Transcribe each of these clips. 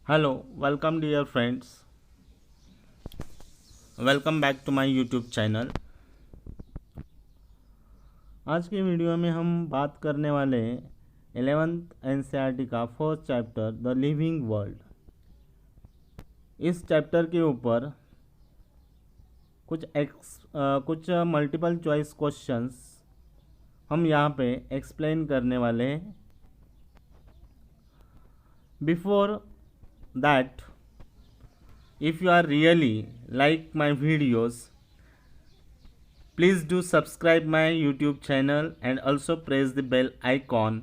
Hello welcome dear friends, welcome back to my YouTube channel. आज की video में हम बात करने वाले हैं 11th एनसीईआरटी का first chapter the living world. इस चैप्टर के ऊपर कुछ मल्टीपल चॉइस क्वेश्चंस हम यहाँ पे एक्सप्लेन करने वाले हैं। Before that, if you are really like my videos, please do subscribe my YouTube channel and also press the bell icon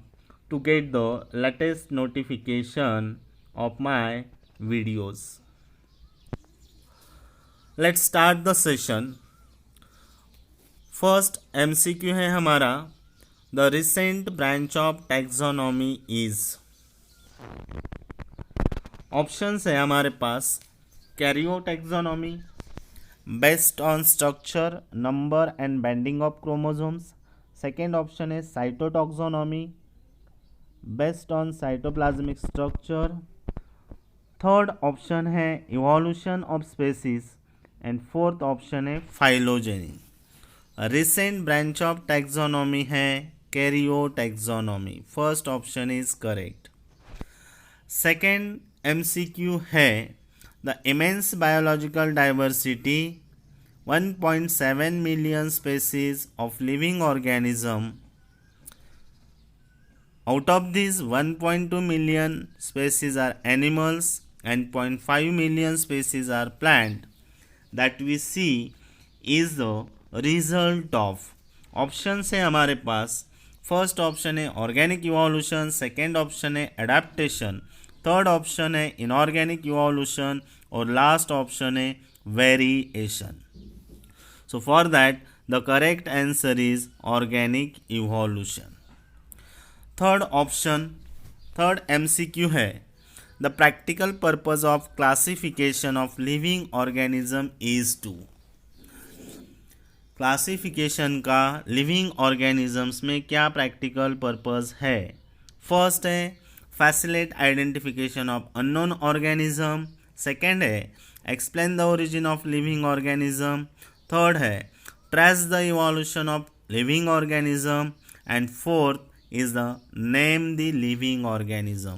to get the latest notification of my videos. Let's start the session. First MCQ है हमारा, the recent branch of taxonomy is. Options है हमारे पास karyotaxonomy based on structure, number and banding of chromosomes. Second option है cytotaxonomy based on cytoplasmic structure. Third option है evolution of species and fourth option है phylogeny. Recent branch of taxonomy है karyotaxonomy. First option is correct. Second MCQ है the immense biological diversity, 1.7 million species of living organism. Out of these, 1.2 million species are animals and 0.5 million species are plant. That we see is the result of. Option है हमारे पास, first option है organic evolution, second option है adaptation, third option है inorganic evolution और last option है variation. So for that the correct answer is organic evolution. Third MCQ है the practical purpose of classification of living organism is to. Classification का living organisms में क्या practical purpose है? First है facilitate identification of unknown organism, second है explain the origin of living organism, third है trace the evolution of living organism and fourth is the name the living organism.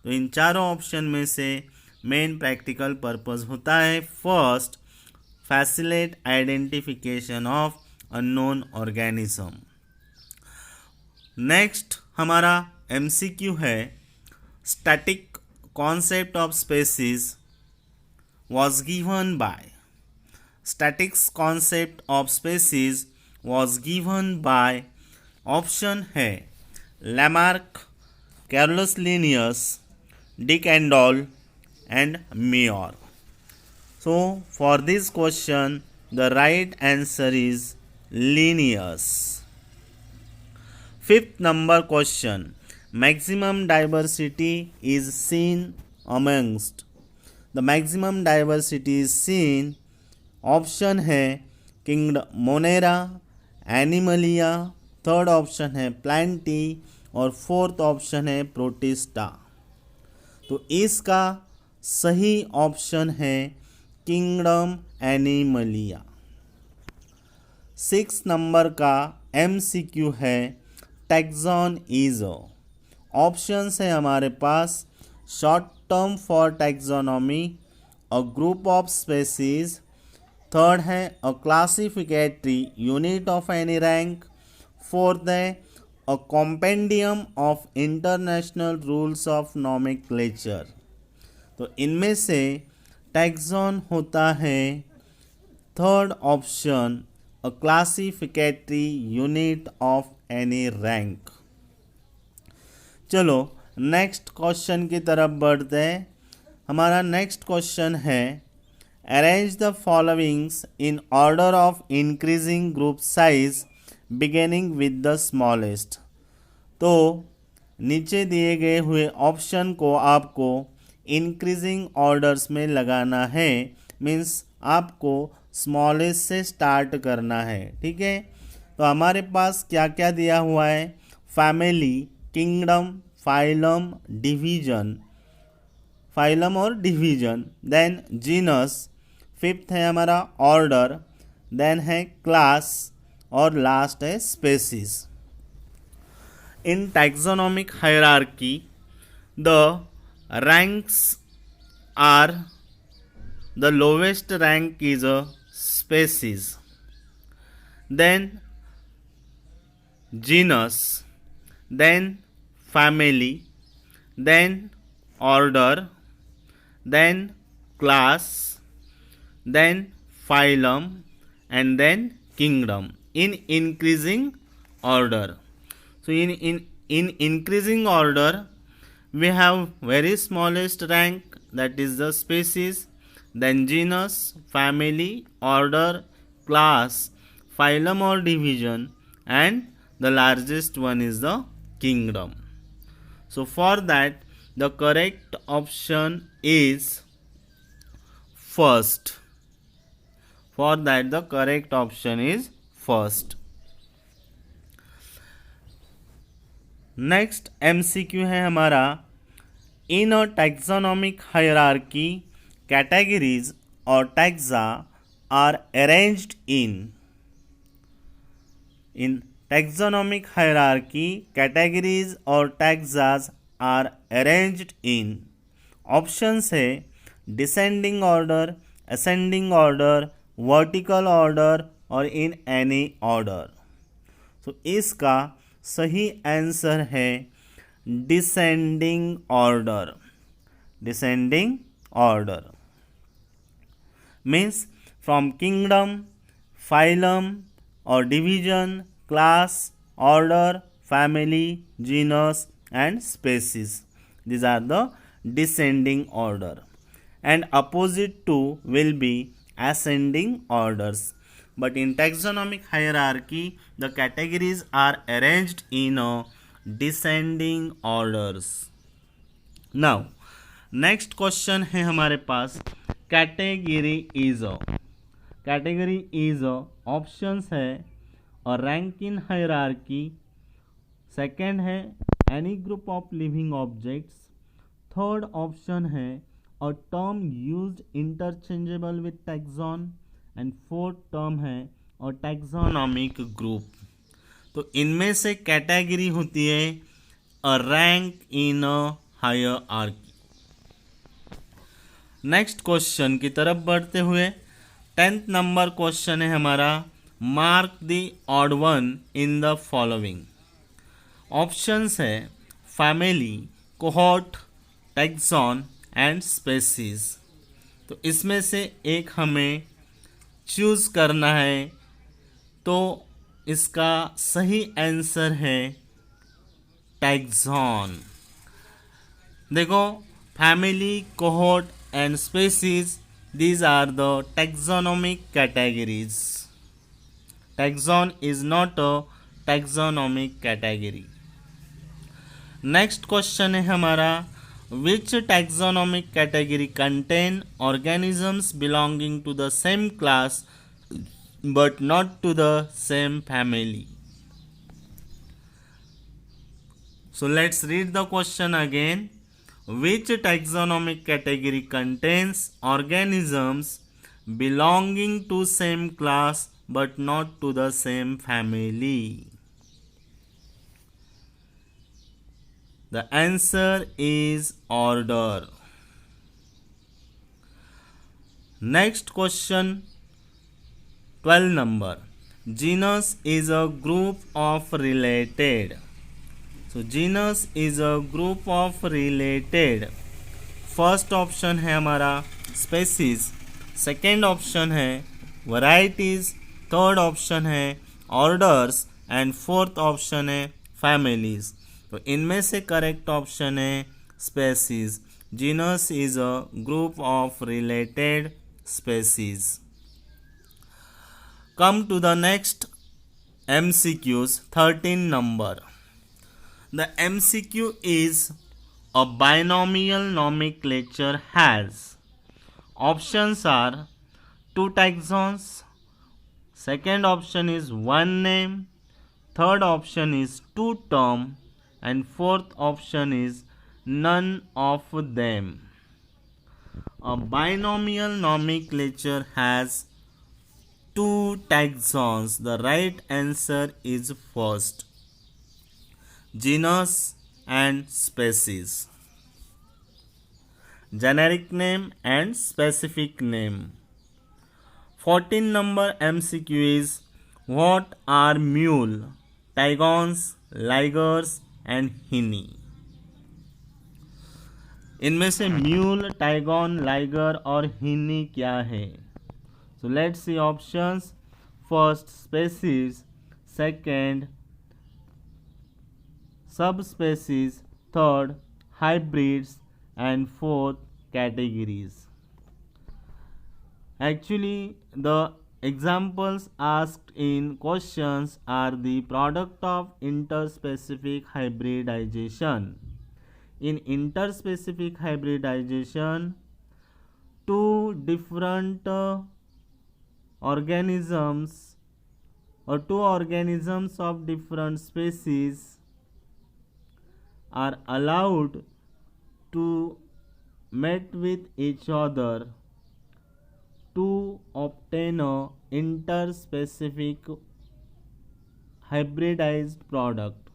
तो इन चारों option में से main practical purpose होता है first facilitate identification of unknown organism. Next हमारा MCQ है static concept of species was given by. Static concept of species was given by option है Lamarck, Carolus Linnaeus, de Candolle and Mayr. So for this question the right answer is Linnaeus. Fifth number question, maximum diversity is seen amongst. The maximum diversity is seen, option है kingdom Monera, Animalia, third option है Plantae और fourth option है Protista. तो इसका सही option है kingdom Animalia. 6 number का MCQ है टैक्सॉन इज। ऑप्शंस है हमारे पास short term for taxonomy, a group of species, third है a classificatory unit of any rank, fourth है a compendium of international rules of nomenclature. तो इनमें से टैक्सॉन होता है third option, a classificatory unit of any rank. चलो next question की तरफ बढ़ते हैं। हमारा नेक्स्ट क्वेश्चन है arrange the followings in order of increasing group size beginning with the smallest. तो नीचे दिए गए हुए ऑप्शन को आपको इंक्रीजिंग ऑर्डर्स में लगाना है, मीन्स आपको स्मॉलेस्ट से स्टार्ट करना है। ठीक है, तो हमारे पास क्या क्या दिया हुआ है, family, kingdom, phylum, division, phylum और डिवीजन, देन जीनस, फिफ्थ है हमारा ऑर्डर, देन है क्लास और लास्ट है species. In taxonomic hierarchy the ranks are the lowest rank is a species, then genus, then family, then order, then class, then phylum, and then kingdom in increasing order. So in increasing order we have very smallest rank, that is the species, then genus, family, order, class, phylum or division, and the largest one is the kingdom. So for that the correct option is first. For that the correct option is first. Next MCQ है हमारा, in a taxonomic hierarchy categories or taxa are arranged in taxonomic hierarchy categories or taxas are arranged in options है descending order, ascending order, vertical order और in any order. तो इसका सही answer है descending order. Descending order means from kingdom, phylum or division, class, order, family, genus and species. These are the descending order, and opposite to will be ascending orders. But in taxonomic hierarchy the categories are arranged in a descending orders. Now next question है हमारे पास, category is a. Category is a options है और rank in hierarchy, second है any group of living objects, third option है a term used interchangeably with taxon, and fourth term है a taxonomic group. तो इनमें से कैटेगरी होती है a rank in a hierarchy. Next question की तरफ बढ़ते हुए 10th नंबर क्वेश्चन है हमारा, mark the odd one in the following. Options है family, cohort, taxon and species. तो इसमें से एक हमें चूज करना है, तो इसका सही आंसर है टैक्सॉन. देखो, family, cohort and species, these are the taxonomic categories. Taxon is not a taxonomic category. Next question है हमारा, which taxonomic category contain organisms belonging to the same class but not to the same family. So let's read the question again. Which taxonomic category contains organisms belonging to same class but not to the same family? The answer is order. Next question, 12 number. Genus is a group of related. So genus is a group of related. First option है हमारा species, second option है varieties, third option है orders and fourth option है families. तो इनमें से correct option है species. Genus is a group of related species. Come to the next MCQs, 13 number. The MCQ is a binomial nomenclature has. Options are 2 taxons, second option is 1 name, third option is 2 term, and fourth option is none of them. A binomial nomenclature has two taxons. The right answer is first, genus and species. Generic name and specific name. 14 number MCQ is what are mule, taigons, ligers and hinny? इनमें से mule, tigon, liger और हिनी क्या है? So let's see options. First species, second sub species, third hybrids and fourth categories. Actually, the examples asked in questions are the product of interspecific hybridization. In interspecific hybridization, two different organisms or two organisms of different species are allowed to mate with each other to obtain a interspecific hybridized product.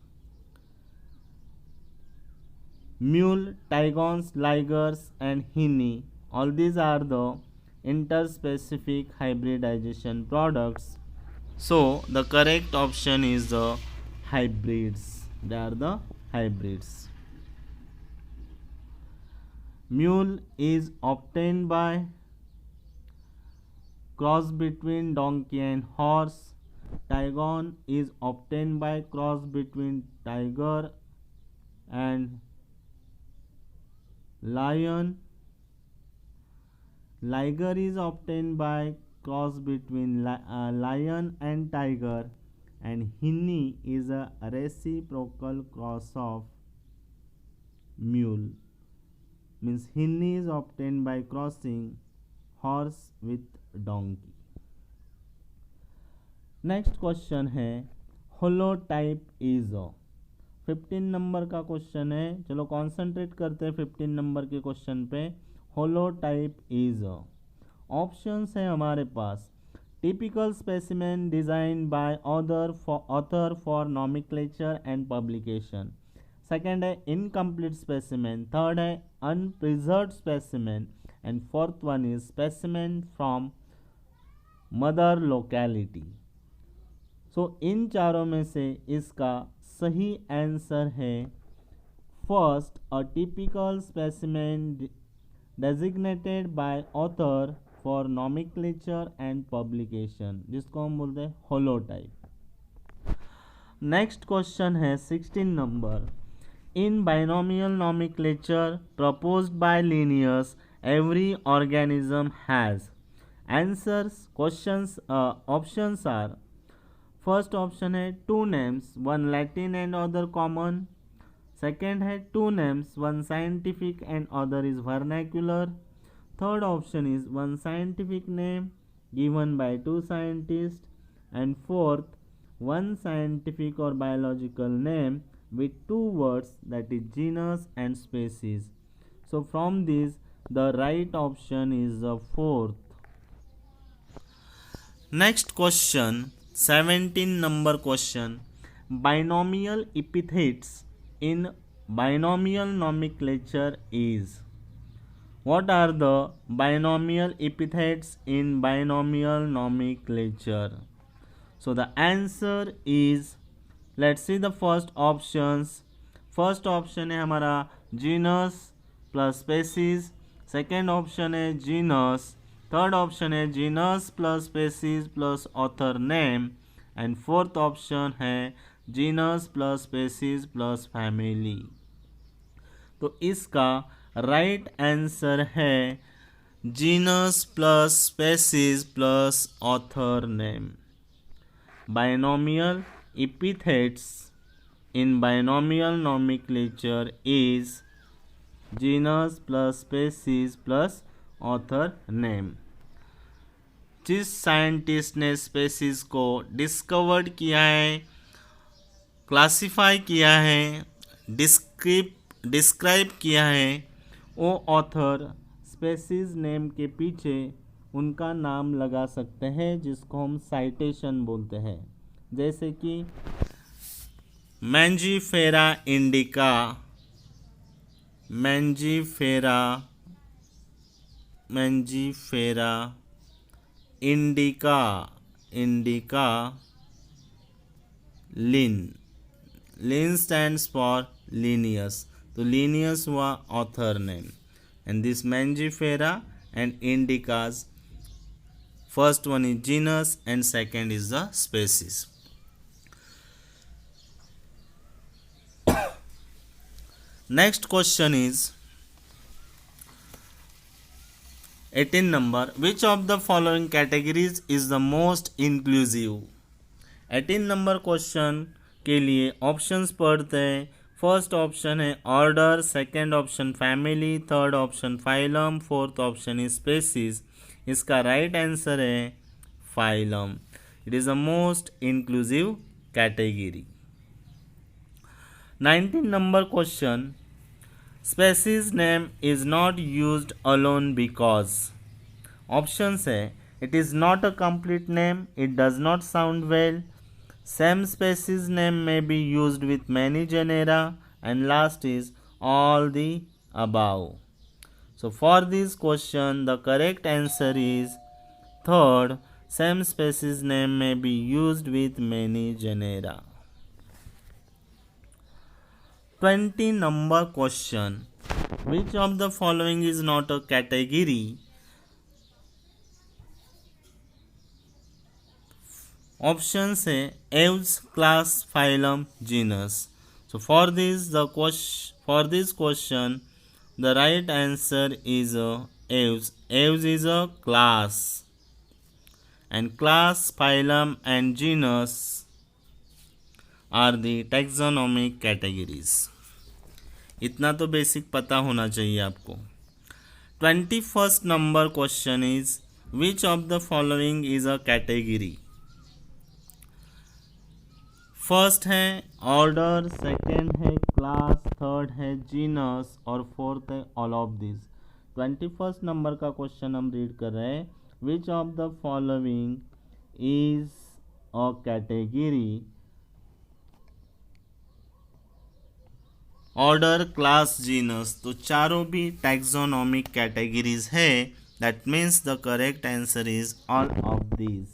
Mule, taigons, ligers and hinny, all these are the interspecific hybridization products. So the correct option is the hybrids. They are the hybrids. Mule is obtained by cross between donkey and horse. Taigon is obtained by cross between tiger and lion. Liger is obtained by cross between lion and tiger, and hinny is a reciprocal cross of mule. Means hinny is obtained by crossing horse with donkey. Next question है holotype is. 15 number का question है. चलो concentrate करते हैं 15 number के question पे. Holotype is. Options है हमारे पास. Typical specimen designed by author for nomenclature and publication. Second है इनकम्प्लीट स्पेसिमेन. थर्ड है unpreserved specimen and fourth one is specimen from mother locality. So इन चारों में से इसका सही आंसर है first, a typical specimen designated by author for nomenclature and publication, जिसको हम बोलते हैं होलोटाइप. नेक्स्ट क्वेश्चन है 16 number. In binomial nomenclature proposed by Linnaeus every organism has. Answers questions options are. First option है two names, one Latin and other common. Second है two names, one scientific and other is vernacular. Third option is one scientific name given by two scientist. And fourth, one scientific और biological name with two words, that is genus and species. So from this the right option is the fourth. Next question, 17 number question. Binomial epithets in binomial nomenclature is. What are the binomial epithets in binomial nomenclature? So the answer is, let's see the first options. First option है हमारा genus plus species. Second option है genus. Third option है genus plus species plus author name. And fourth option है genus plus species plus family. तो इसका right answer है genus plus species plus author name. Binomial epithets in binomial nomenclature is genus plus species plus author name. जिस scientist ने species को discovered किया है, classify किया है, डिस्क्राइब किया है, वो ऑथर स्पेसीज नेम के पीछे उनका नाम लगा सकते हैं, जिसको हम साइटेशन बोलते हैं। जैसे कि Mangifera indica, Mangifera indica, indica Linn stands for Linnaeus, तो लिनियस हुआ author name, and this Mangifera and indicas, first one is genus and second is the species. Next question is 18 number. Which of the following categories is the most inclusive? 18 number question के लिए options पढ़ते हैं। First option है order, second option family, third option phylum, fourth option is species. इसका right answer है phylum. It is the most inclusive category. 19 number question, species name is not used alone because. Options है it is not a complete name, it does not sound well, same species name may be used with many genera, and last is all the above. So for this question the correct answer is third, same species name may be used with many genera. 20 number question, which of the following is not a category? Option है Aves, class, phylum, genus. So for this question the right answer is Aves. Aves is a class, and class, phylum and genus are the taxonomic categories. इतना तो basic पता होना चाहिए आपको। 21st number question is which of the following is a category? First है order, second है class, third है genus और फोर्थ है all of this. 21st number का क्वेश्चन हम रीड कर रहे हैं। Which of the following is a category? Order, class, genus, तो चारों भी टैक्सोनॉमिक कैटेगरीज है। That means the correct answer is all of this.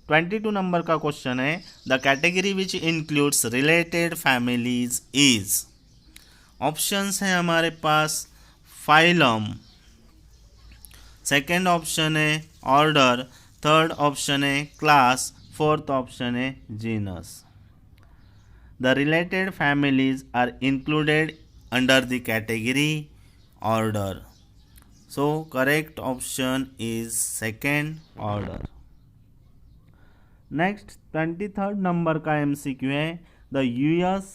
22 नंबर का क्वेश्चन है the category which includes related families is. Options हैं हमारे पास फाइलम, सेकेंड ऑप्शन है ऑर्डर, थर्ड ऑप्शन है क्लास, फोर्थ ऑप्शन है genus. The related families are included under the category order, so correct option is second, order. Next 23rd number का MCQ है the US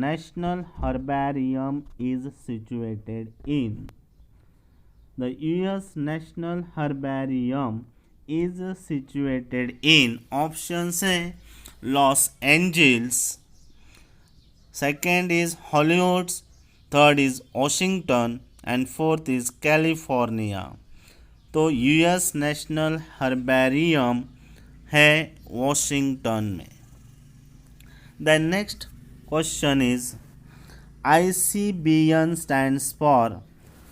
national herbarium is situated in. The US national herbarium is situated in. Options है Los Angeles, second is Hollywood, third is Washington and fourth is California. तो US national herbarium है Washington में। The next question is ICBN stands for.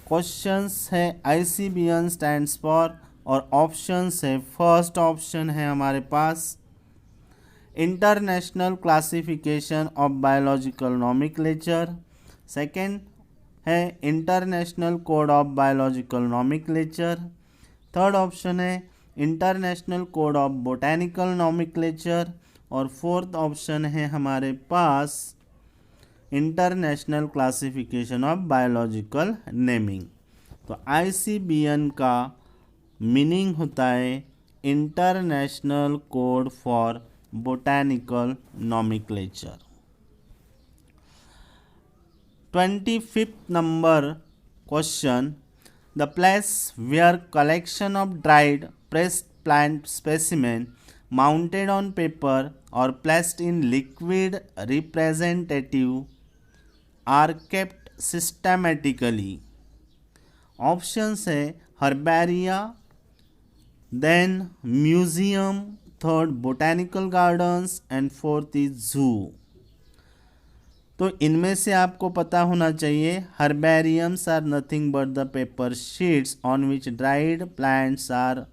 Questions है ICBN stands for और options है first option है हमारे पास international classification of biological nomenclature, second है international code of biological nomenclature, third option है international code of botanical nomenclature और fourth option है हमारे पास international classification of biological naming. तो ICBN का मीनिंग होता है international code for botanical nomenclature. 25th number question, the place where collection of dried pressed plant specimen mounted on paper or placed in liquid representative are kept systematically. Option है herbaria, then museum, third botanical gardens and fourth is zoo. तो इनमें से आपको पता होना चाहिए herbariums are nothing but the paper sheets on which dried plants are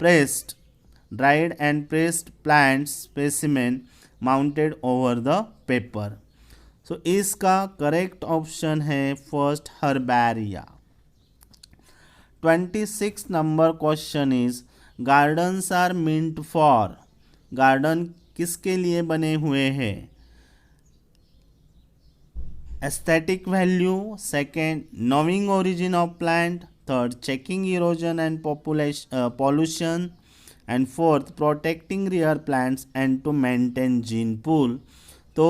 pressed, dried and pressed plant specimen mounted over the paper. So इसका correct option है first herbaria. 26 number question is gardens are meant for, garden किसके लिए बने हुए हैं? Aesthetic value, second knowing origin of plant, third checking erosion and pollution and fourth protecting rare plants and to maintain gene pool. तो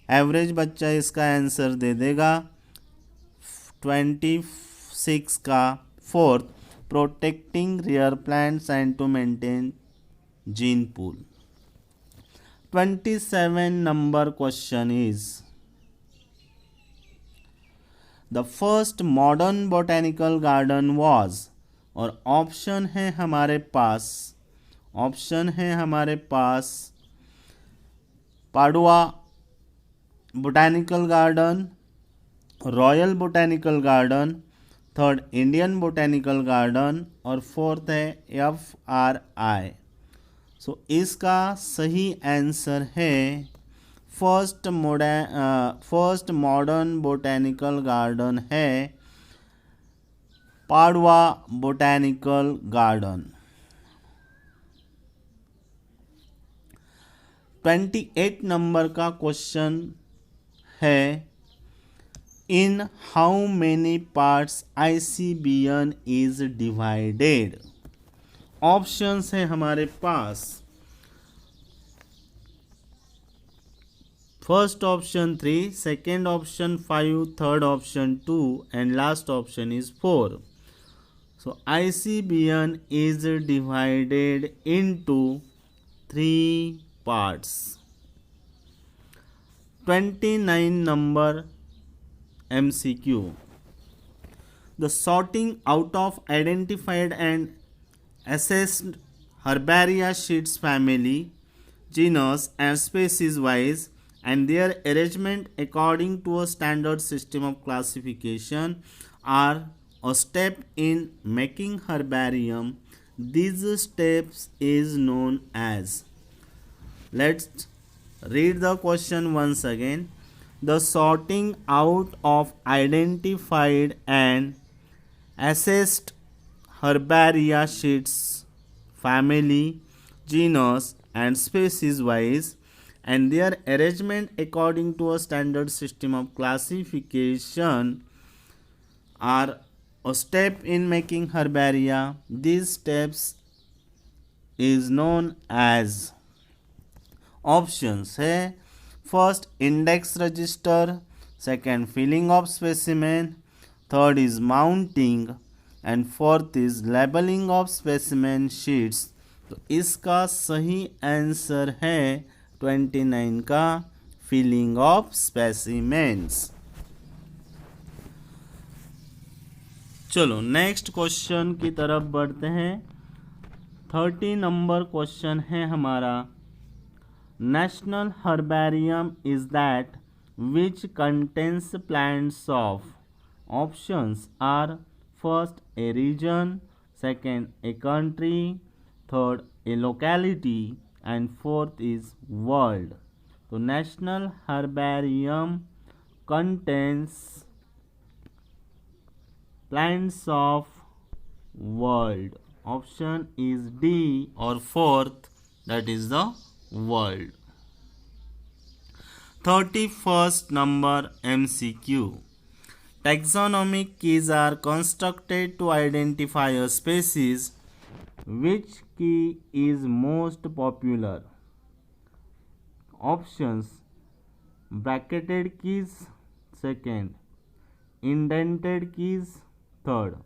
average बच्चा इसका answer दे देगा 26 का fourth, protecting rare plants and to maintain gene pool. 27 number question is the first modern botanical garden was, और option है हमारे पास Padua botanical garden, royal botanical garden, third Indian botanical garden और फोर्थ है FRI। So इसका सही answer है first modern botanical garden है पाडुआ बोटेनिकल गार्डन। 28 नंबर का क्वेश्चन है in how many parts ICBN is divided. Options है हमारे पास first option 3, second option 5, third option 2 and last option is 4। So ICBN is divided into 3 parts. 29 number MCQ. The sorting out of identified and assessed Herbaria sheets family, genus and species wise and their arrangement according to a standard system of classification are a step in making herbarium. These steps is known as. Let's read the question once again. The sorting out of identified and assessed Herbaria sheets family, genus and species wise and their arrangement according to a standard system of classification are a step in making herbaria. These steps is known as. Options है first index register, second filling of specimen, third is mounting and fourth is labelling of specimen sheets. तो इसका सही answer है 29 का filling of specimens. चलो next question की तरफ बढ़ते हैं। 30 नंबर क्वेश्चन है हमारा National Herbarium is that which contains plants of. Options are first a region, second a country, third a locality and fourth is world. So National Herbarium contains plants of world. Option is D or fourth, that is the world. 31st number MCQ. Taxonomic keys are constructed to identify a species. Which key is most popular? Options: bracketed keys, second indented keys, third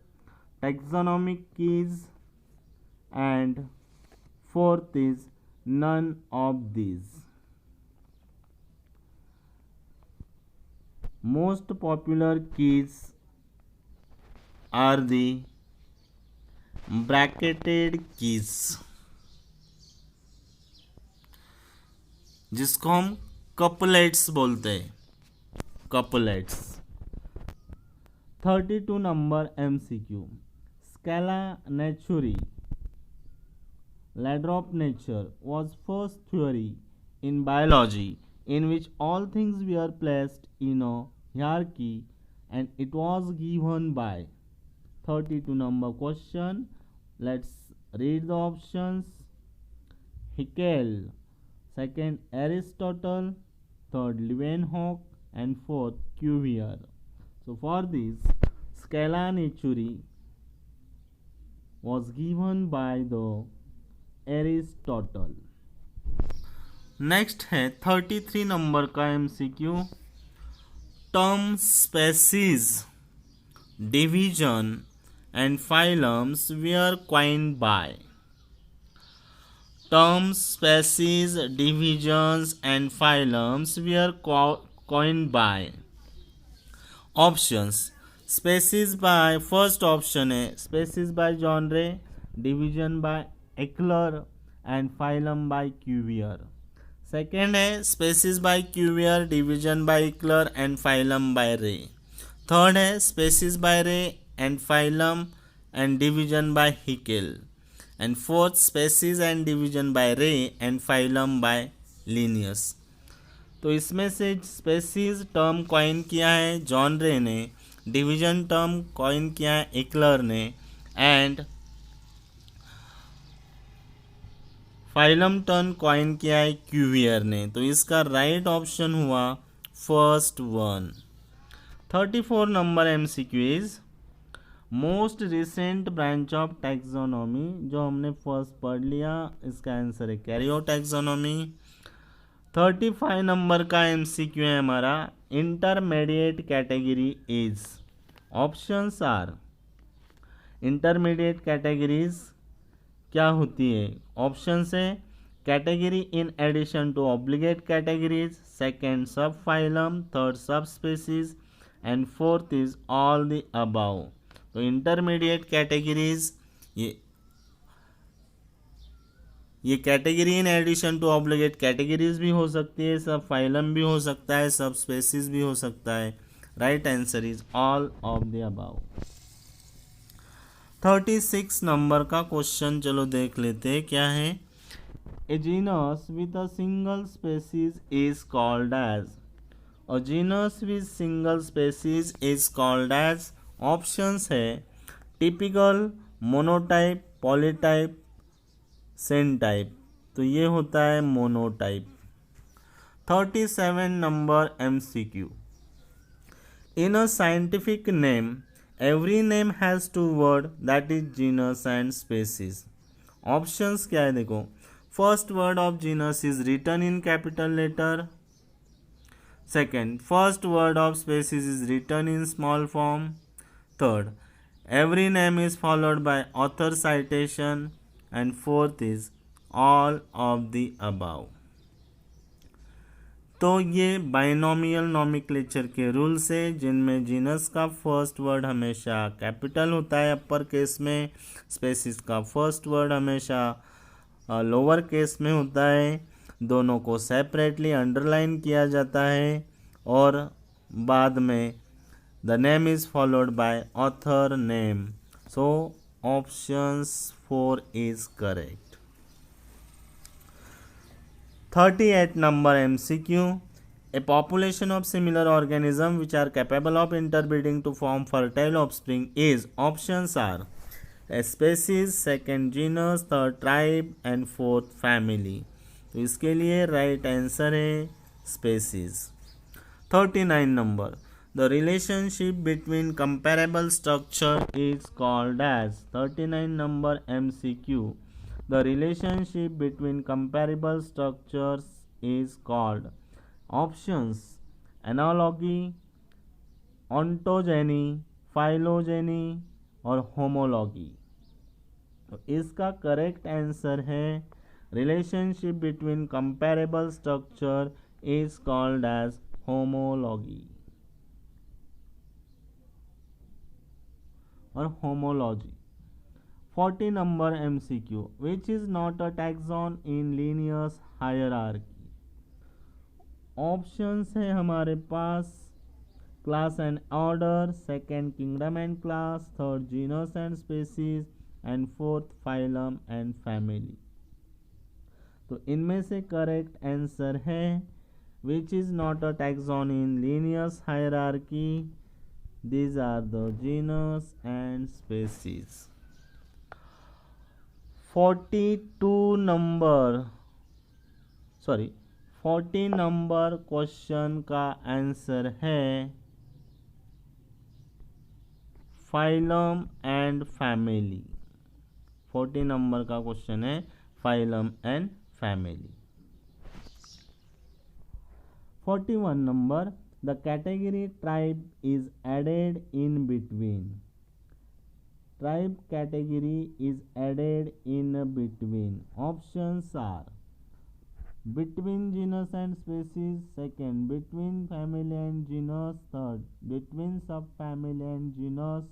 taxonomic keys and fourth is none of these. Most popular keys are the bracketed keys, जिसको हम couplets बोलते हैं, couplets. 32 number MCQ, Scala नेचुरी, ladder of nature was first theory in biology in which all things were placed in a hierarchy and it was given by 32 number question. Let's read the options. Haeckel, second Aristotle, third Leeuwenhoek and fourth Cuvier. So for this, scala naturae was given by the Aristotle. Next है 33 number का MCQ, term species division and phylums were coined by. Term species divisions and phylums were coined by. Options, species by, first option है species by John Ray, division by Eckler and phylum by Cuvier. Second है species by Cuvier, division by Eckler and phylum by Ray. Third है species by Ray and phylum and division by Haeckel. And fourth species and division by Ray and phylum by Linnaeus. तो इसमें से species term coin किया है John रे ने, division term coin किया है एक्लर ने एंड फाइलम टर्म कॉइन किया है क्यूवियर ने। तो इसका राइट ऑप्शन हुआ first one. 34 number MCQ is most recent branch of taxonomy, जो हमने फर्स्ट पढ़ लिया, इसका आंसर है कैरियो टैक्सोनॉमी। 35 नंबर का MCQ है हमारा, intermediate category is. Options are, intermediate categories क्या होती है? ऑप्शन है category in addition to obligate categories, second subphylum, third subspecies and fourth is all the above. तो intermediate categories ये category in addition to obligate categories भी हो सकती है, सब फाइलम भी हो सकता है, सब स्पेसीज भी हो सकता है। Right answer is all of the above. 36 number का क्वेश्चन चलो देख लेते हैं क्या है। A genus with a single species is called as. A genus with single species is called as. Options है टिपिकल, मोनोटाइप, पॉलीटाइप, सेंटाइप। तो ये होता है monotype. 37 number MCQ, in a scientific name every name has two word, that is genus and species. Options क्या है देखो, first word of genus is written in capital letter, second first word of species is written in small form, third every name is followed by author citation and fourth is all of the above. तो ये binomial nomenclature के rules है, जिनमें genus का first word हमेशा capital होता है upper case में, स्पेसिस का फर्स्ट वर्ड हमेशा लोअर केस में होता है, दोनों को सेपरेटली अंडरलाइन किया जाता है और बाद में the name is followed by author name. So options 4 is correct. 38 number MCQ, a population of similar organisms which are capable of interbreeding to form fertile offspring is. Options are a species, second genus, third tribe and fourth family. तो इसके लिए right answer है species। 39 number, the relationship between comparable structure is called as। 39 number MCQ, the relationship between comparable structures is called। Options analogy, ontogeny, phylogeny और homology। तो इसका correct answer है relationship between comparable structure is called as homology। और homology. 40 number MCQ, which is not a taxon in Linnaeus hierarchy. Options है हमारे पास class and order, second kingdom and class, third genus and species and fourth phylum and family. तो इनमें से correct answer है which is not a taxon in Linnaeus hierarchy, these are the genus and species. 42 number 40 number question का answer है phylum and family. 40 number का question है phylum and family. 41 number, the category tribe is added in between. Tribe category is added in between. Options are between genus and species, second between family and genus, third between subfamily and genus,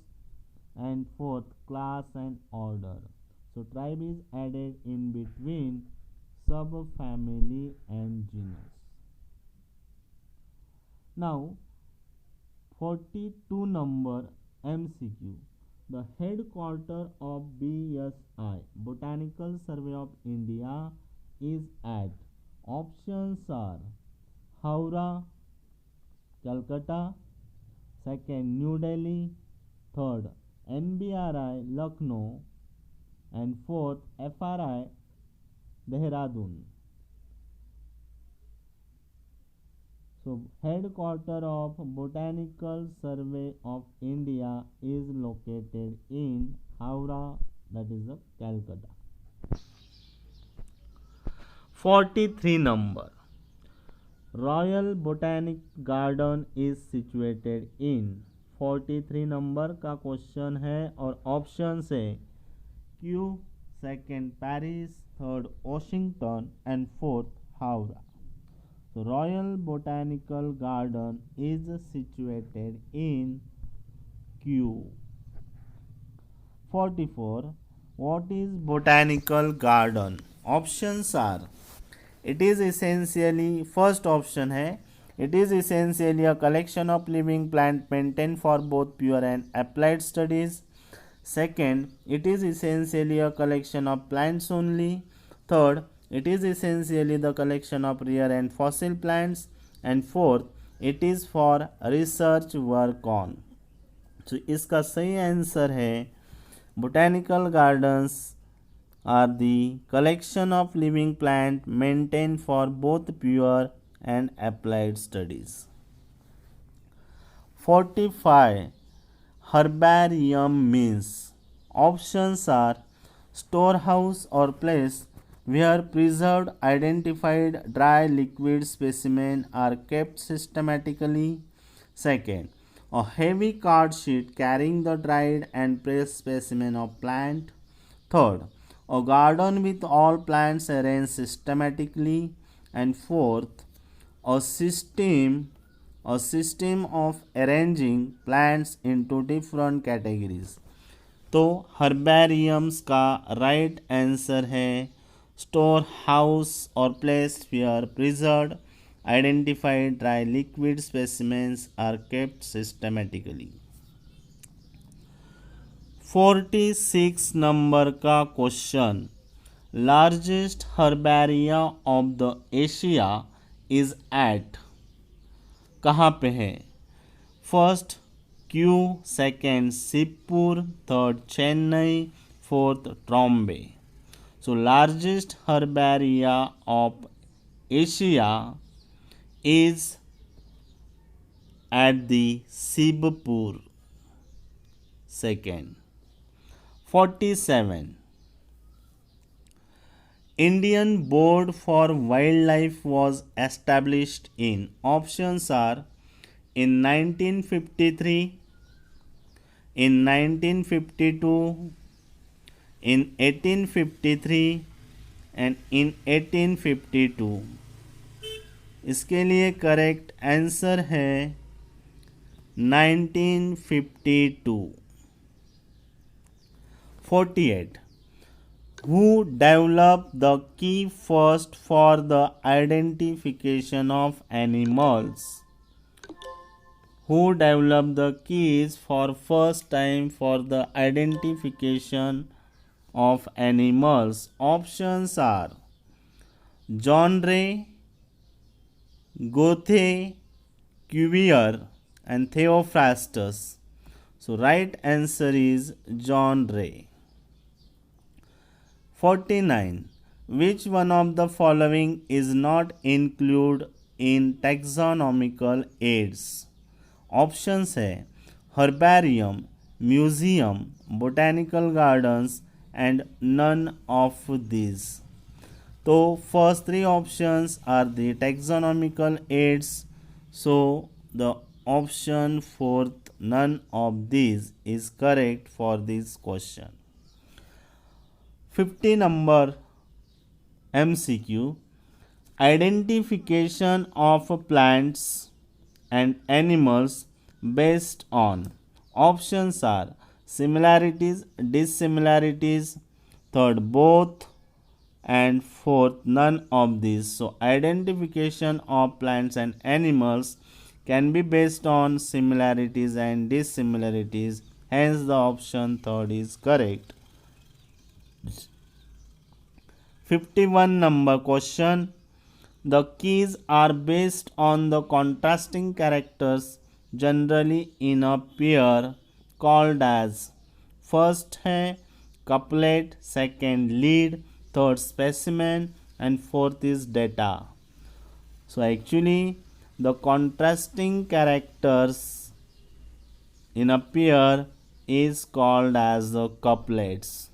and fourth class and order. So tribe is added in between subfamily and genus. Now 42 number MCQ. The headquarter of BSI, Botanical Survey of India, is at. Options are Howrah, Calcutta, second New Delhi, third NBRI Lucknow, and fourth FRI Dehradun. So headquarter of Botanical Survey of India is located in Howrah, that is Calcutta. 43 number, Royal Botanic Garden is situated in। 43 number का question है और option है Q, second Paris, third Washington and fourth Howrah. So Royal Botanical Garden is situated in Q. 44. What is Botanical Garden? Options are it is essentially, first option है it is essentially a collection of living plant maintained for both pure and applied studies. Second, it is essentially a collection of plants only. Third, it is essentially the collection of rare and fossil plants. And fourth, it is for research work on. तो इसका सही answer है botanical gardens are the collection of living plant maintain for both pure and applied studies. 45 herbarium means। Options are storehouse or place where preserved identified dry liquid specimen are kept systematically. Second, a heavy card sheet carrying the dried and pressed specimen of plant. Third, a garden with all plants arranged systematically. And fourth, a system of arranging plants into different categories। तो herbariums का right answer है store house और place where preserved identified dry liquid specimens are kept systematically. 46 number का question, largest herbaria of the Asia is at. कहाँ पे है? First Kew, second Sibpur, third Chennai, fourth Trombay. So largest herbaria of Asia is at the Shivpur, second. 47 Indian Board for Wildlife was established in। Options are in 1953, in 1952, in 1853 and in 1852। इसके लिए correct answer है 1952। 48. Who developed the key first for the identification of animals? Who developed the keys for first time for the identification of animals? Options are John Ray, Goethe, Cuvier, and Theophrastus. So right answer is John Ray. 49. Which one of the following is not included in taxonomical aids? Options है herbarium, museum, botanical gardens and none of these. तो first three options are the taxonomical aids. So the option fourth, none of these is correct for this question. 50 number MCQ. Identification of plants and animals based on. Options are similarities, dissimilarities, third both, and fourth none of these. So identification of plants and animals can be based on similarities and dissimilarities, hence the option third is correct. 51 number question. The keys are based on the contrasting characters generally in a pair called as. First है couplet, second lead, third specimen and fourth is data. So actually the contrasting characters in a pair is called as the couplets.